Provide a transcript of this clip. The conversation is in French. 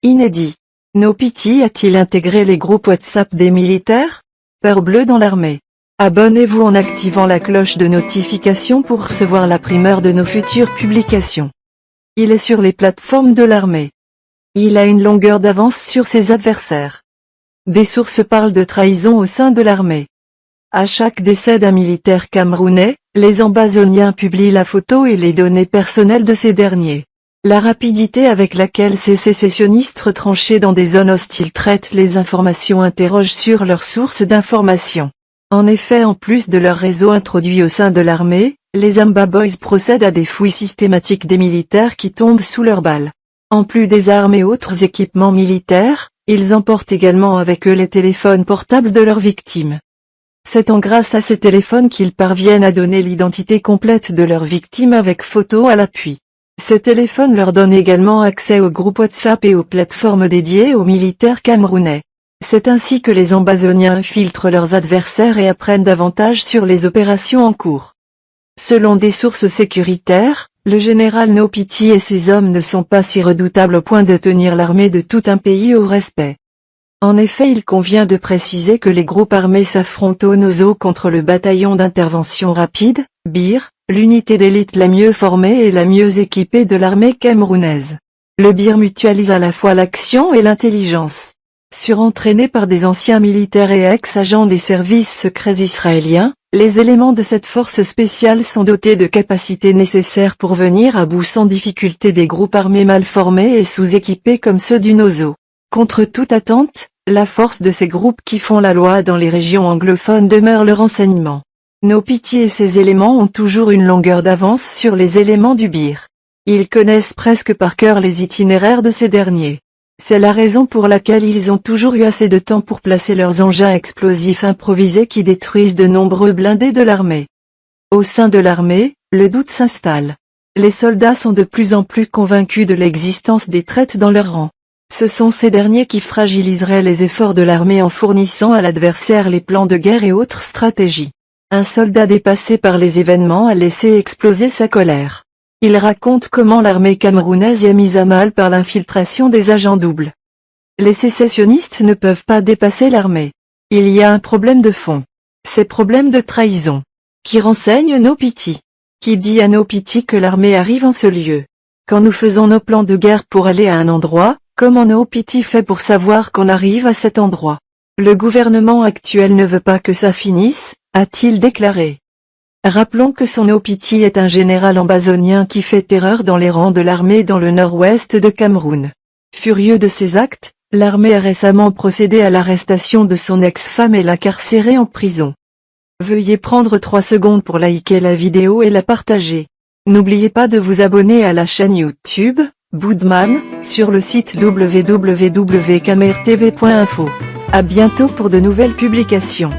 Inédit. No Pity a-t-il intégré les groupes WhatsApp des militaires? Peur bleue dans l'armée. Abonnez-vous en activant la cloche de notification pour recevoir la primeur de nos futures publications. Il est sur les plateformes de l'armée. Il a une longueur d'avance sur ses adversaires. Des sources parlent de trahison au sein de l'armée. À chaque décès d'un militaire camerounais, les Ambazoniens publient la photo et les données personnelles de ces derniers. La rapidité avec laquelle ces sécessionnistes retranchés dans des zones hostiles traitent les informations interroge sur leurs sources d'informations. En effet, en plus de leur réseau introduit au sein de l'armée, les Amba Boys procèdent à des fouilles systématiques des militaires qui tombent sous leurs balles. En plus des armes et autres équipements militaires, ils emportent également avec eux les téléphones portables de leurs victimes. C'est grâce à ces téléphones qu'ils parviennent à donner l'identité complète de leurs victimes avec photos à l'appui. Ces téléphones leur donnent également accès aux groupes WhatsApp et aux plateformes dédiées aux militaires camerounais. C'est ainsi que les Ambazoniens filtrent leurs adversaires et apprennent davantage sur les opérations en cours. Selon des sources sécuritaires, le général No Pity et ses hommes ne sont pas si redoutables au point de tenir l'armée de tout un pays au respect. En effet, il convient de préciser que les groupes armés s'affrontent au Nozo contre le bataillon d'intervention rapide, BIR, l'unité d'élite la mieux formée et la mieux équipée de l'armée camerounaise. Le BIR mutualise à la fois l'action et l'intelligence. Surentraînés par des anciens militaires et ex-agents des services secrets israéliens, les éléments de cette force spéciale sont dotés de capacités nécessaires pour venir à bout sans difficulté des groupes armés mal formés et sous-équipés comme ceux du Nozo. Contre toute attente, la force de ces groupes qui font la loi dans les régions anglophones demeure le renseignement. No Pity et ses éléments ont toujours une longueur d'avance sur les éléments du BIR. Ils connaissent presque par cœur les itinéraires de ces derniers. C'est la raison pour laquelle ils ont toujours eu assez de temps pour placer leurs engins explosifs improvisés qui détruisent de nombreux blindés de l'armée. Au sein de l'armée, le doute s'installe. Les soldats sont de plus en plus convaincus de l'existence des traites dans leur rang. Ce sont ces derniers qui fragiliseraient les efforts de l'armée en fournissant à l'adversaire les plans de guerre et autres stratégies. Un soldat dépassé par les événements a laissé exploser sa colère. Il raconte comment l'armée camerounaise est mise à mal par l'infiltration des agents doubles. Les sécessionnistes ne peuvent pas dépasser l'armée. Il y a un problème de fond. C'est problème de trahison. Qui renseigne No Pity? Qui dit à No Pity que l'armée arrive en ce lieu? Quand nous faisons nos plans de guerre pour aller à un endroit, comment No Pity fait pour savoir qu'on arrive à cet endroit? Le gouvernement actuel ne veut pas que ça finisse, a-t-il déclaré. Rappelons que son No Pity est un général ambazonien qui fait terreur dans les rangs de l'armée dans le nord-ouest de Cameroun. Furieux de ses actes, l'armée a récemment procédé à l'arrestation de son ex-femme et l'a carcérée en prison. Veuillez prendre 3 secondes pour liker la vidéo et la partager. N'oubliez pas de vous abonner à la chaîne YouTube, Boudman, sur le site www.camertv.info. À bientôt pour de nouvelles publications.